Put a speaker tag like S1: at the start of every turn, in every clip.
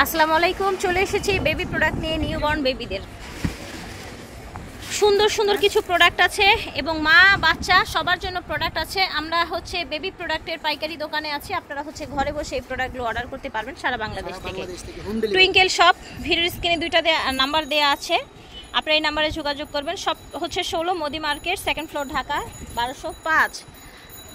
S1: আসসালামু আলাইকুম, চলে এসেছি বেবি প্রোডাক্ট নিয়ে। নিউবর্ন বেবিদের সুন্দর সুন্দর কিছু প্রোডাক্ট আছে এবং মা বাচ্চা সবার জন্য প্রোডাক্ট আছে। আমরা হচ্ছে বেবি প্রোডাক্টের পাইকারি দোকানে আছি। আপনারা হচ্ছে ঘরে বসে এই প্রোডাক্টগুলো অর্ডার করতে পারবেন সারা বাংলাদেশ থেকে। টুইঙ্কেল শপ, ভিডিওর স্ক্রিনে দুইটা নাম্বার দেওয়া আছে, আপনারা এই নাম্বারে যোগাযোগ করবেন। সব হচ্ছে 16 Modi market, second floor, Dhaka 1205।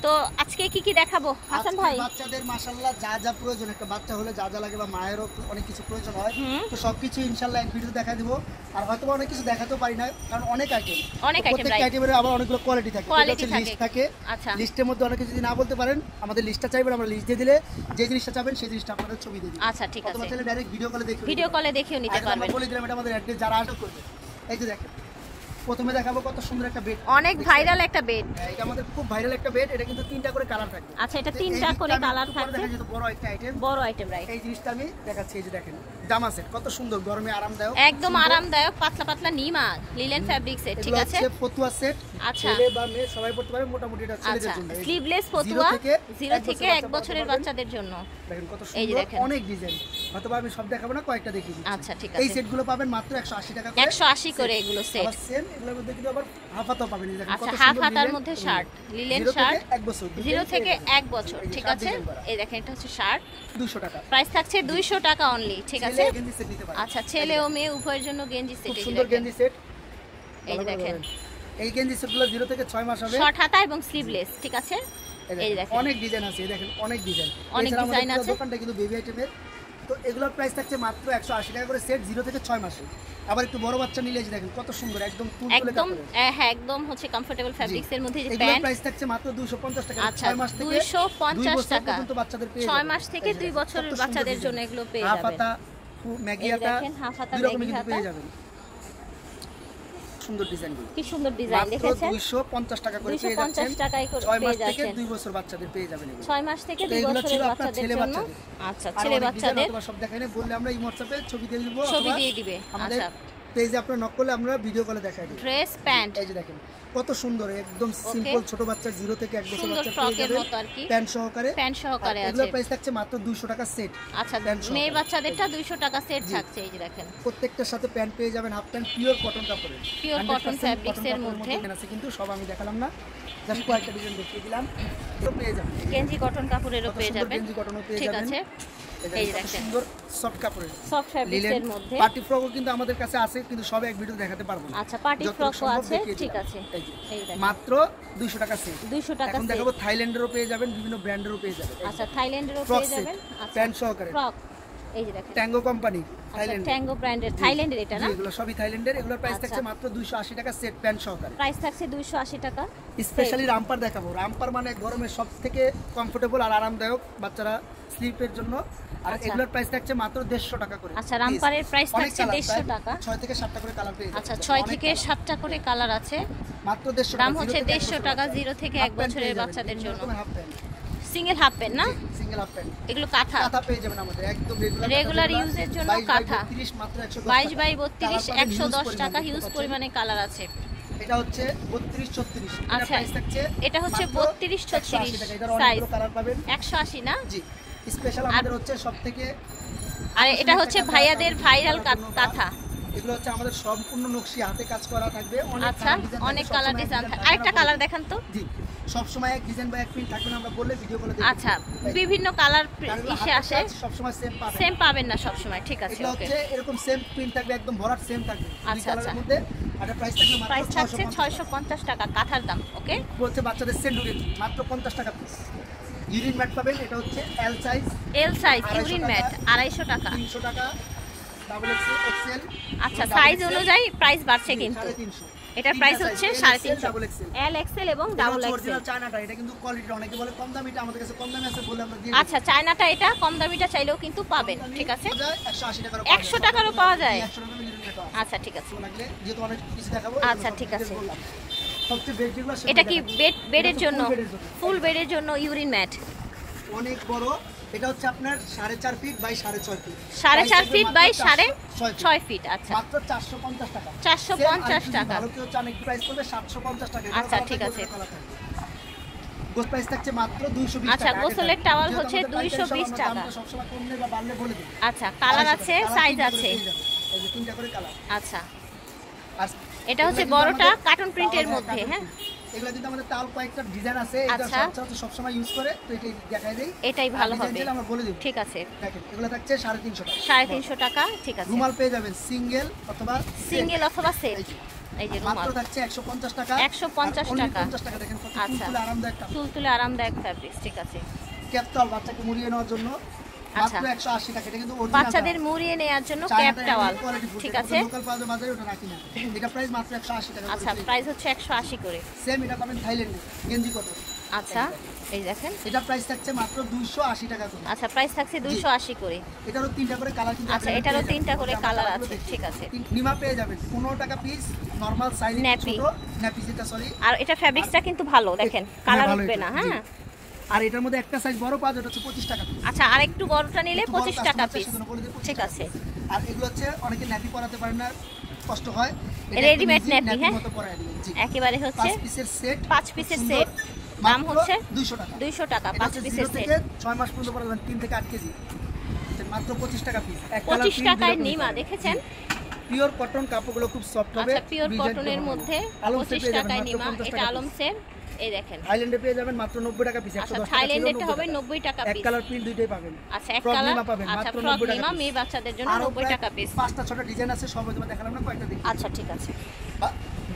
S1: তো আজকে কি কি দেখাবো হাসান ভাই?
S2: বাচ্চাদের মাশাআল্লাহ যা যা প্রয়োজন, একটা বাচ্চা হলে যা যা লাগে বা মায়েরও অনেক কিছু প্রয়োজন হয়, তো সবকিছু ইনশাআল্লাহ এক ভিডিওতে দেখা দিব। আর হয়তো অনেক কিছু দেখাতেও পারি না, কারণ অনেক আইটেম, প্রত্যেক আইটেমের আবার অনেকগুলো কোয়ালিটি থাকে, লিস্ট থাকে। আচ্ছা, লিস্টের মধ্যে অনেক কিছু যদি না বলতে পারেন, আমাদের লিস্টটা চাইবেন, আমরা লিস্ট দিয়ে দিলে যে জিনিসটা চাবেন সেই জিনিসটা আপনাদের ছবি দিয়ে দিই।
S1: আচ্ছা ঠিক আছে,
S2: তোমরা চাইলে ডাইরেক্ট
S1: ভিডিও কলে দেখেও নিতে পারবেন।
S2: বলে দিলাম এটা আমাদের অ্যাড্রেস, যারা আর্ডার করবে। এই যে দেখেন, প্রথমে দেখাবো কত সুন্দর একটা বেড,
S1: অনেক ভাইরাল একটা বেড।
S2: এটা আমাদের খুব ভাইরাল একটা বেড। এটা কিন্তু তিনটা করে কালার থাকবে।
S1: আচ্ছা, এটা তিনটা করে কালার থাকবে।
S2: দেখা যেত বড় একটা আইটেম,
S1: বড় আইটেম, রাইট।
S2: এই জিনিসটা আমি দেখাচ্ছি। এই যে দেখেন জামা সেট, কত সুন্দর, গরমে আরামদায়ক,
S1: একদম আরামদায়ক, পাতলা পাতলা নিমা লিলেন ফ্যাব্রিক সেট। ঠিক আছে,
S2: এটা ফতুয়া সেট।
S1: আচ্ছা,
S2: ছেলে বা মেয়ে সবাই পড়তে পারে, মোটামুটি এটা ছেলেদের জন্য।
S1: স্লিভলেস ফতুয়া 0 থেকে 1 বছরের বাচ্চাদের জন্য।
S2: দেখেন কত সুন্দর, অনেক ডিজাইন। হয়তোবা আমি সব দেখাবো না, কয়েকটা দেখিয়ে দিচ্ছি।
S1: আচ্ছা ঠিক আছে,
S2: এই সেটগুলো পাবেন মাত্র 180 টাকা করে।
S1: 180 করে এগুলো সেট।
S2: আবার সেম এগুলোর মধ্যে কিন্তু আবার হাফ হাতাও পাবেন। এই দেখেন
S1: আচ্ছা, হাফ হাতার মধ্যে শার্ট, লিলেন শার্ট,
S2: 1 বছর,
S1: 0 থেকে 1 বছর। ঠিক আছে, এই দেখেন এটা হচ্ছে শার্ট,
S2: 200 টাকা
S1: প্রাইস থাকছে 200 টাকা অনলি। ঠিক আছে,
S2: গেঞ্জি সেট নিতে পারেন।
S1: আচ্ছা, ছেলে ও মেয়ে উভয়ের জন্য গেঞ্জি সেট।
S2: এই সুন্দর গেঞ্জি সেট,
S1: এই দেখেন,
S2: এই গেঞ্জি সেটগুলো 0 থেকে 6 মাস হবে,
S1: শর্ট হাতা এবং স্লিভলেস। ঠিক আছে, এই দেখেন
S2: অনেক ডিজাইন আছে। এই দেখেন অনেক ডিজাইন,
S1: অনেক ডিজাইন আছে।
S2: দোকানটা কিন্তু বেবি আইটেমের। তো এগুলোর প্রাইস থাকছে মাত্র 180 টাকা করে সেট, 0 থেকে 6 মাসে। আবার একটু বড় বাচ্চা নিলে এই দেখেন কত সুন্দর, একদম তুলতুলে কাপড়।
S1: হ্যাঁ, একদম হচ্ছে কমফোর্টেবল ফ্যাব্রিক্স এর মধ্যে। যে
S2: এগুলোর
S1: প্যান্ট
S2: প্রাইস থাকছে মাত্র 250 টাকা।
S1: আচ্ছা,
S2: 6 মাস থেকে
S1: 250 টাকা
S2: পর্যন্ত বাচ্চাদের পেয়ে
S1: 6 মাস থেকে 2 বছরের বাচ্চাদের জন্য এগুলো পেয়ে যাবেন।
S2: হাফ হাতা, ম্যাগি হাতা,
S1: দেখেন হাফ হাতা,
S2: ম্যাগি
S1: হাতা
S2: পেয়ে যাবেন। সুন্দর ডিজাইনগুলো,
S1: কি সুন্দর ডিজাইন দেখেছেন।
S2: 250 টাকা করে পেয়ে যাচ্ছেন।
S1: 250 টাকায় করে
S2: 6 মাস
S1: পেয়ে
S2: থেকে
S1: যাচ্ছেন।
S2: 2 বছর বাচ্চাদের পেয়ে যাবেন এগুলো।
S1: 6 মাস থেকে 2 বছরের বাচ্চাদের জন্য। আচ্ছা, ছেলে বাচ্চাদের
S2: সব দেখাইলে বললে আমরা এই WhatsApp-এ ছবি দিয়ে দিব,
S1: ছবি দিয়ে দিবে। আচ্ছা,
S2: পেজে আপনারা নক করলে আমরা ভিডিও কলে দেখাই দিই।
S1: ড্রেস প্যান্ট,
S2: এই যে দেখেন কত সুন্দর, একদম সিম্পল ছোট বাচ্চা 0 থেকে 1 বছর বাচ্চা পেয়ে যাবেন প্যান্ট সহকারে। আছে। এগুলোর প্রাইস থাকছে মাত্র 200 টাকা সেট।
S1: আচ্ছা, মেয়ে বাচ্চাদেরটা 200 টাকা সেট থাকছে। এই যে দেখেন,
S2: প্রত্যেকটার সাথে প্যান্ট পেয়ে যাবেন, হাফ প্যান্ট পিওর কটন কাপড়ের,
S1: পিওর কটন ফ্যাব্রিক্স এর মধ্যে
S2: আছে। কিন্তু সব আমি দেখালাম না, জাস্ট কয়েকটা ডিজাইন দেখিয়ে দিলাম। তো পেয়ে যাবেন
S1: গেঞ্জি কটন কাপড়েরও পেয়ে যাবেন।
S2: গেঞ্জি কটনও পেয়ে
S1: ঠিক
S2: যাবেন।
S1: আছে, এই দেখেন
S2: সুন্দর সফট কাপড়ের,
S1: সফট ফ্যাব্রিক্স এর মধ্যে।
S2: পার্টি ফ্রকও কিন্তু আমাদের কাছে আছে, কিন্তু সব এক ভিডিও দেখাতে পারবো না।
S1: আচ্ছা, পার্টি ফ্রকও আছে। ঠিক আছে, এই দেখেন
S2: মাত্র 200 টাকা সেট।
S1: 200 টাকা
S2: এখন দেখাবো থাইল্যান্ডেরও পেয়ে যাবেন, বিভিন্ন ব্র্যান্ডেরও পেয়ে যাবেন।
S1: আচ্ছা, থাইল্যান্ডেরও পেয়ে যাবেন। আচ্ছা,
S2: প্যান্ট সহকারে
S1: ফ্রক, এই যে দেখেন
S2: ট্যাঙ্গো কোম্পানি,
S1: থাইল্যান্ড, ট্যাঙ্গো ব্র্যান্ডের, থাইল্যান্ডের এটা না?
S2: এগুলো সবই থাইল্যান্ডের। এগুলোর প্রাইস থাকছে মাত্র 280 টাকা সেট, প্যান্ট সহকারে।
S1: প্রাইস থাকছে 280 টাকা।
S2: স্পেশালি রামপার দেখাবো। রামপার মানে গরমে সবথেকে কমফোর্টেবল আর আরামদায়ক বাচ্চারা স্লিপের জন্য। আর এগুলোর প্রাইস থাকছে মাত্র 150 টাকা করে।
S1: আচ্ছা, রামপারের প্রাইস থাকছে 150 টাকা।
S2: 6 থেকে 7টা করে কালার পেয়ে যাবেন।
S1: আচ্ছা, 6 থেকে 7টা করে কালার আছে,
S2: মাত্র 150 টাকা।
S1: দাম হচ্ছে 150 টাকা 0 থেকে 1 বছরের বাচ্চাদের জন্য। সিঙ্গেল হাফ প্যান্ট না?
S2: সিঙ্গেল হাফ প্যান্ট,
S1: এগুলো কাঁথা
S2: পেয়ে যাবেন আমাদের, একদম
S1: রেগুলার ইউজের জন্য কাঁথা। 22 বাই 32 110 টাকা। হিউজ পরিমাণে কালার আছে।
S2: এটা হচ্ছে 32 34।
S1: আচ্ছা,
S2: প্রাইস থাকছে
S1: এটা হচ্ছে 32 36 সাইজ, 180 না? জি,
S2: স্পেশাল আমাদের হচ্ছে সবথেকে।
S1: আর এটা হচ্ছে ভাইয়াদের ভাইরাল কাঁথা।
S2: এগুলো হচ্ছে আমাদের সম্পূর্ণ নকশি, হাতে কাজ করা থাকবে।
S1: আচ্ছা, অনেক কালার ডিজাইন থাকে। আরেকটা কালার দেখান তো।
S2: জি, সব সময় এক ডিজাইন বা এক প্রিন্ট থাকবে না, আমরা বললে ভিডিও করে দেব।
S1: আচ্ছা, বিভিন্ন কালার ইসে আসে,
S2: সব সময়
S1: সেম পাবেন না সব সময়। ঠিক আছে,
S2: এগুলো হচ্ছে এরকম সেম প্রিন্ট থাকবে, একদম ভরাট সেম থাকবে।
S1: আচ্ছা আচ্ছা,
S2: মধ্যে আর প্রাইস থাকবে মাত্র
S1: প্রাইস থাকছে 650 টাকা কাঁথার দাম। ওকে,
S2: বলছে বাচ্চাদের সেন্ডুরি মাত্র 50 টাকা পিস। ইউরিন ম্যাট পাবেন, এটা হচ্ছে এল সাইজ
S1: ইউরিন ম্যাট 250 টাকা।
S2: 300 টাকা ডাবল এক্সেল।
S1: আচ্ছা, সাইজ অনুযায়ী প্রাইস বাড়ছে কিন্তু।
S2: 350।
S1: এটার প্রাইস হচ্ছে 350,
S2: ডাবল এক্সেল,
S1: এল এক্সেল এবং ডাবল এক্সেল।
S2: অরিজিনাল চায়নাটা, এটা কিন্তু কোয়ালিটি অনেকে বলে কম দামি, এটা আমাদের কাছে কম দামি আছে বলে আমরা দিয়ে।
S1: আচ্ছা, চায়নাটা এটা কম দামিটা চাইলেও কিন্তু পাবেন। ঠিক আছে,
S2: 180 টাকার
S1: 100 টাকারও পাওয়া যায়।
S2: 100 টাকা ইউরিন ম্যাট।
S1: আচ্ছা ঠিক আছে,
S2: লাগলে যেহেতু অনেক কিছু দেখাবো।
S1: আচ্ছা ঠিক আছে,
S2: সবচেয়ে বেড যেগুলো
S1: এটা কি বেডের জন্য, ফুল বেডের জন্য ইউরিন ম্যাট
S2: অনেক বড়। এটা হচ্ছে আপনার 4.5 feet by 6.5 feet,
S1: 4.5 feet by 6.5 feet. আচ্ছা,
S2: মাত্র 450 টাকা।
S1: 450 টাকা।
S2: ভালো কেউ চান একটু প্রাইস করবে 750 টাকা।
S1: আচ্ছা ঠিক আছে,
S2: গোস প্রাইস থাকছে মাত্র 220 টাকা।
S1: আচ্ছা, গোসলের টাওয়াল হচ্ছে 220 টাকা।
S2: সবসময় কমলে বা বাড়লে বলে দিই।
S1: আচ্ছা, কালার আছে, সাইজ আছে।
S2: এই যে তিনটা করে কালার।
S1: আচ্ছা,
S2: আর
S1: এটা হচ্ছে বড়টা কার্টুন প্রিন্টের মধ্যে। হ্যাঁ,
S2: এগুলা কিন্তু আমাদের তাল কয়েকটা ডিজাইন আছে, এটা সব সময় ইউজ করে, তো এটাই দেখাই দেই।
S1: এটাই ভালো হবে,
S2: আমরা বলে দেব।
S1: ঠিক আছে।
S2: দেখেন এগুলা থাকছে 350 টাকা।
S1: 350 টাকা, ঠিক আছে।
S2: রুমাল পেয়ে যাবেন সিঙ্গেল অথবা
S1: সেট। এই যে রুমাল
S2: মাত্র থাকছে 150 টাকা।
S1: 150 টাকা।
S2: 50 টাকা দেখেন কত তুলতুলে আরামদায়ক কাপড়।
S1: তুলতুলে আরামদায়ক ফ্যাব্রিক্স, ঠিক আছে।
S2: ক্যাপটাল বাচ্চাকে মুড়িয়ে নেওয়ার জন্য মাত্র 180 টাকা। এটা কিন্তু অরিজিনাল
S1: বাচ্চাদের মুড়িয়ে নেওয়ার জন্য ক্যাপ টাওয়াল, ঠিক আছে।
S2: লোকাল পাওয়া বাজারে ওটা রাখি না। এটা প্রাইস মাত্র 180 টাকা।
S1: আচ্ছা, প্রাইস হচ্ছে 180 করে।
S2: সেম এটা পাবেন থাইল্যান্ডে গেঞ্জি কটন।
S1: আচ্ছা, এই দেখেন,
S2: এটা প্রাইস থাকছে মাত্র 280 টাকা করে।
S1: আচ্ছা, প্রাইস থাকছে 280 করে।
S2: এটারও তিনটা করে কালার কিন্তু।
S1: আচ্ছা, এটারও তিনটা করে কালার আছে, ঠিক আছে।
S2: নিমা পেয়ে যাবেন 15 টাকা পিস, নরমাল সাইজ ছোট ন্যাপি, যেটা সরি।
S1: আর এটা ফ্যাব্রিক্সটা কিন্তু ভালো, দেখেন কালার উঠবে না। হ্যাঁ,
S2: আর এটার মধ্যে একটা সাইজ বড় পাওয়া যায়, এটা হচ্ছে 25 টাকা পিস।
S1: আচ্ছা, আর একটু বড়টা নিলে 25 টাকা পিস, ঠিক আছে।
S2: আর এগুলো হচ্ছে অনেকে ন্যাপি পরাতে পারেন না, কষ্ট হয়,
S1: রেডিমেড ন্যাপি। হ্যাঁ,
S2: মতো পরায় দিবেন। জি,
S1: একেবারে হচ্ছে
S2: 5 পিসের সেট।
S1: 5 পিসের সেট, দাম হচ্ছে
S2: 200 টাকা।
S1: 200 টাকা 5 পিসের সেট।
S2: 6 মাস পর্যন্ত পরাবেন, 3 থেকে 8 কেজি, মাত্র 25 টাকা পিস।
S1: 25 টাকায় নিমা, দেখেছেন।
S2: পিওর কটন, কাপড়গুলো খুব সফট হবে।
S1: আচ্ছা, পিওর কটনের মধ্যে 25 টাকায় নিমা। এটা আলমসের, এই দেখেন।
S2: থাইল্যান্ডে পেয়ে যাবেন মাত্র 90 টাকা পিস।
S1: আচ্ছা, থাইল্যান্ডেরটা হবে 90 টাকা পিস।
S2: এক কালার প্রিন্ট দুইটাই পাবেন।
S1: আচ্ছা, এক কালার পাবেন মাত্র 90 টাকা। মেয়ে বাচ্চাদের জন্য 90 টাকা পিস।
S2: 5টা 6টা ডিজাইন আছে, সব তোমাদের দেখালাম না, কয়েকটা দেখি।
S1: আচ্ছা, ঠিক আছে।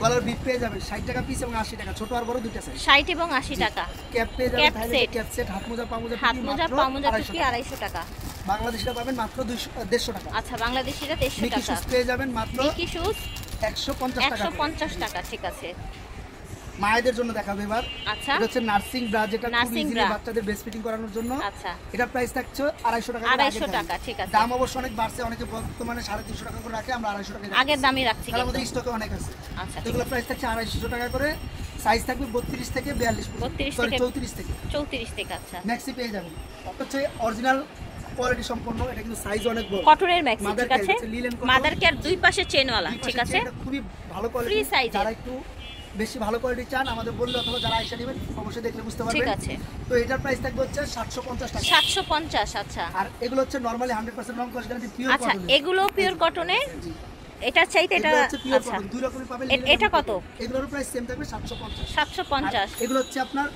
S2: গলার বিট পেয়ে যাবেন 60 টাকা পিস এবং 80 টাকা, ছোট আর বড় দুইটা সাইজ।
S1: 60 এবং 80 টাকা।
S2: ক্যাপ পেয়ে যাবেন থাইল্যান্ডে ক্যাপ সেট, হাত মোজা পামোজা
S1: টুপি 250 টাকা।
S2: বাংলাদেশিটা পাবেন মাত্র 150 টাকা।
S1: আচ্ছা, বাংলাদেশিটা 150 টাকা।
S2: মিকি শুজ পেয়ে যাবেন মাত্র
S1: মিকি শুজ
S2: 150 টাকা।
S1: 150 টাকা, ঠিক আছে।
S2: মায়েদের জন্য দেখাবো এবার।
S1: আচ্ছা,
S2: এটা হচ্ছে নার্সিং ব্রা, যেটা খুব ইজিলি বাচ্চাদের ব্রেস্ট ফিডিং করানোর জন্য।
S1: আচ্ছা,
S2: এটা প্রাইস থাকছে 250 টাকা।
S1: 250 টাকা, ঠিক আছে।
S2: দাম অবশ্য অনেক বাড়ছে, অনেকে বর্তমানে 350 টাকা করে রাখে, আমরা 250 টাকা
S1: আগের দামই রাখছি,
S2: কিন্তু আমাদের স্টকে অনেক আছে।
S1: আচ্ছা,
S2: এগুলো প্রাইস থাকছে 250 টাকা করে। সাইজ থাকবে 32 থেকে 42, 34 থেকে
S1: 34 থেকে। আচ্ছা,
S2: ম্যাক্সি পেয়ে যাবেন। হচ্ছে অরিজিনাল কোয়ালিটি সম্পন্ন, এটা কিন্তু সাইজ অনেক বড়,
S1: কটনের ম্যাক্সি, ঠিক আছে। মাদার কেয়ার দুই পাশে চেনওয়ালা, ঠিক আছে।
S2: এটা খুবই ভালো কোয়ালিটি,
S1: ফ্রি সাইজ।
S2: যারা একটু বেশি ভালো কোয়ালিটি চান আমাদের বললে, অথবা যারা আইসা নেবেন অবশ্যই দেখলে বুঝতে পারবেন,
S1: ঠিক আছে।
S2: তো এটার প্রাইস থাকবে হচ্ছে 750 টাকা।
S1: 750। আচ্ছা,
S2: আর এগুলো হচ্ছে নরমালি 100% রং কস গ্যারান্টি পিওর কটন।
S1: আচ্ছা, এগুলো পিওর কটনের। এটা চাইতে এটা,
S2: আচ্ছা, দুই রকমই পাবেন।
S1: এটা কত?
S2: এগুলোর প্রাইস সেম থাকবে 750।
S1: 750।
S2: এগুলো হচ্ছে আপনার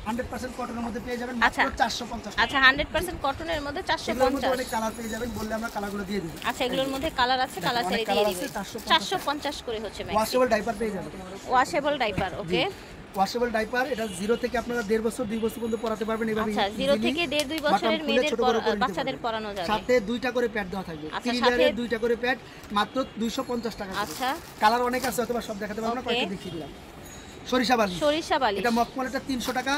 S2: 100% কটনের মধ্যে পেয়ে যাবেন মাত্র 450।
S1: আচ্ছা, 100% কটনের মধ্যে 450।
S2: অনেক কালার পেয়ে যাবেন, বললে আমরা কালারগুলো দিয়ে দিই।
S1: আচ্ছা, এগুলোর মধ্যে কালার আছে, কালার ছেড়ে দিয়ে দিবেন। 450 করে হচ্ছে ম্যাক্স।
S2: ওয়াশেবল ডাইপার পেয়ে যাবেন।
S1: ওয়াশেবল ডাইপার, ওকে।
S2: ওয়াশেবল ডাইপার, এটা 0 থেকে আপনারা 1.5 বছর 2 বছর পর্যন্ত পরাতে পারবেন এভাবে।
S1: আচ্ছা, 0 থেকে 1.5 2 বছরের মেয়েদের বাচ্চাদের পরানো যাবে।
S2: সাথে দুইটা করে প্যাড দেওয়া থাকবে, 3 লেয়ারের দুইটা করে প্যাড, মাত্র 250 টাকা।
S1: আচ্ছা,
S2: কালার অনেক আছে, অথবা সব দেখাতে পারবো না, কয়েকটা দেখিয়ে দিলাম। সরিষা বালি, এটা মকমলটা 300 টাকা,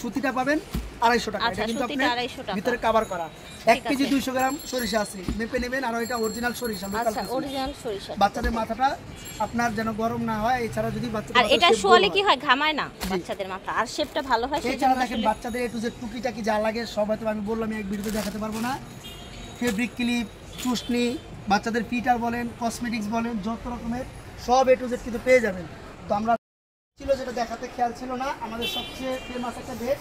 S2: সুতিটা পাবেন 250 টাকা। এটা কিন্তু আপনার ভিতরে কভার করা। 1 কেজি 200 গ্রাম সরিষা আছে, মেপে নেবেন। আর এটা অরিজিনাল সরিষা, লোকাল।
S1: আচ্ছা, অরিজিনাল সরিষা।
S2: বাচ্চাদের মাথাটা আপনার যেন গরম না হয়, এছাড়া যদি বাচ্চাদের
S1: আর এটা শোয়ালে কি হয়, ঘামায় না বাচ্চাদের মাথা, আর শেপটা ভালো হয়।
S2: এছাড়া দেখেন বাচ্চাদের একটু যে টুকিটাকি যা লাগে সব হয়তো আমি বললাম, এক ভিডিওতে দেখাতে পারবো না। ফেব্রিক ক্লিপ, চুসনি, বাচ্চাদের ফিটার বলেন, কসমেটিক্স বলেন, যত রকমের সব এ টু জেড কিন্তু পেয়ে যাবেন। তো আমরা ছিল যেটা দেখাতে খেয়াল ছিল না, আমাদের সবচেয়ে ফেমাস একটা বেড।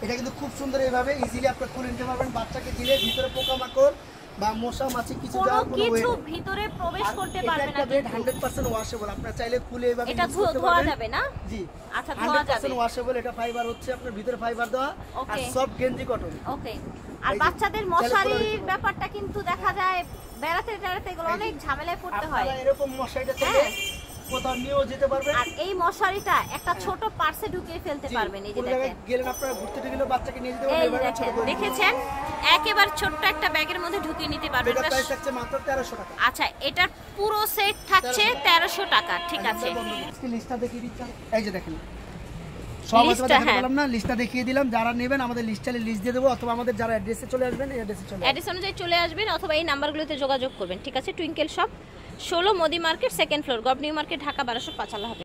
S2: এটা কিন্তু খুব সুন্দর, এইভাবে ইজিলি আপনারা খুলে নিতে পারবেন। বাচ্চাকে দিলে ভিতরে পোকামাকড় বা মশা মাছি কিছু যাওয়ার কোনো
S1: কিছু ভিতরে প্রবেশ করতে পারবে না।
S2: বেড 100% ওয়াশেবল, আপনারা চাইলে খুলে এইভাবে
S1: এটা ধোয়া যাবে না।
S2: জি,
S1: আচ্ছা, ধোয়া যাবে।
S2: 100% ওয়াশেবল। এটা ফাইবার হচ্ছে আপনার ভিতরে ফাইবার দেওয়া, আর সব গেঞ্জি কটন।
S1: ওকে। আর বাচ্চাদের মশারির ব্যাপারটা কিন্তু দেখা যায় বেড়াতে এগুলো অনেক ঝামেলায় পড়তে হয়।
S2: আপনারা এরকম মশারিটা থেকে কোথাও নিয়েও যেতে পারবেন।
S1: আর এই মশারিটা একটা ছোট পার্সে ঢুকিয়ে ফেলতে পারবেন। এই যে দেখেন,
S2: গেলেন আপনারা ঘুরতে গেলে বাচ্চাকে নিয়ে যেতে পারবেন।
S1: দেখেছেন, একেবারে ছোট্ট একটা ব্যাগের মধ্যে ঢুকিয়ে নিতে পারবেন।
S2: এটা প্রাইস থাকছে মাত্র 1300 টাকা।
S1: আচ্ছা, এটার পুরো সেট থাকছে 1300 টাকা, ঠিক আছে।
S2: লিস্টটা দেখিয়ে দিচ্ছি, এই যে দেখেন সব দেখাতে বললাম না, লিস্টটা দেখিয়ে দিলাম। যারা নেবেন আমাদের লিস্টে লিস্ট দিয়ে দেবো, অথবা আমাদের যারা অ্যাড্রেসে চলে আসবেন এই অ্যাড্রেস
S1: অনুযায়ী চলে আসবেন, অথবা এই নাম্বারগুলোতে যোগাযোগ করবেন, ঠিক আছে। Twinkle shop, 16 Modi market, 2nd floor, gov new market, Dhaka 1205 হবে।